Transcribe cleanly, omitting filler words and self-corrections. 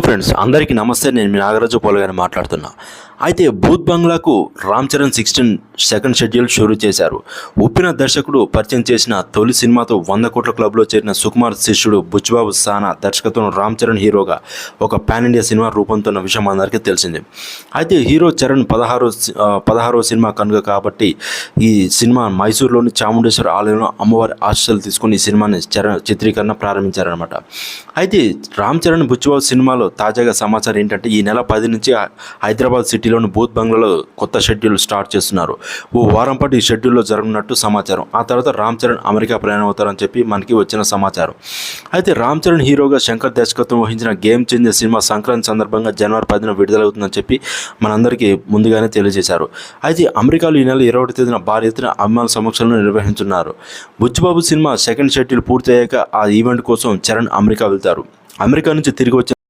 Friends అందరికీ నమస్తే. నేను మీ నాగరాజు పోలగాని మాట్లాడుతున్నా. అయితే భూత్ బంగ్లాకు రామ్ చరణ్ 16 సెకండ్ షెడ్యూల్ షురూ చేశారు. ఉప్పిన దర్శకుడు పరిచయం చేసిన తొలి సినిమాతో 100 కోట్ల క్లబ్లో చేరిన సుకుమార్ శిష్యుడు బుచ్చిబాబు సానా దర్శకత్వం రామ్ చరణ్ హీరోగా ఒక పాన్ ఇండియా సినిమా రూపొందుతున్న విషయం అందరికీ తెలిసిందే. అయితే హీరో చరణ్ 16వ సినిమా కనుక కాబట్టి ఈ సినిమా మైసూరులోని చాముండేశ్వరి ఆలయంలో అమ్మవారి ఆశీస్సులు తీసుకుని ఈ సినిమాని చిత్రీకరణ ప్రారంభించారనమాట. అయితే రామ్ చరణ్ బుచ్చిబాబు సినిమాలో తాజాగా సమాచారం ఏంటంటే ఈ నెల 10 నుంచి హైదరాబాద్ సిటీలోని భూత్ బంగ్లాలో కొత్త షెడ్యూల్ స్టార్ట్ చేస్తున్నారు. ఓ వారం పాటు ఈ షెడ్యూల్లో జరగనున్నట్టు సమాచారం. ఆ తర్వాత రామ్ చరణ్ అమెరికా ప్రయాణం అవుతారని చెప్పి మనకి వచ్చిన సమాచారం. అయితే రామ్ చరణ్ హీరోగా శంకర్ దర్శకత్వం వహించిన గేమ్ చేంజర్ సినిమా సంక్రాంతి సందర్భంగా జనవరి 10న విడుదలవుతుందని చెప్పి మనందరికీ ముందుగానే తెలియజేశారు. అయితే అమెరికాలో ఈ నెల 20వ తేదీన భారీ ఎత్తున అభిమానుల సమక్షంలో నిర్వహించున్నారు. బుచ్చిబాబు సినిమా సెకండ్ షెడ్యూల్ పూర్తయ్యాక ఆ ఈవెంట్ కోసం చరణ్ అమెరికా వెళ్తారు. అమెరికా నుంచి తిరిగి వచ్చిన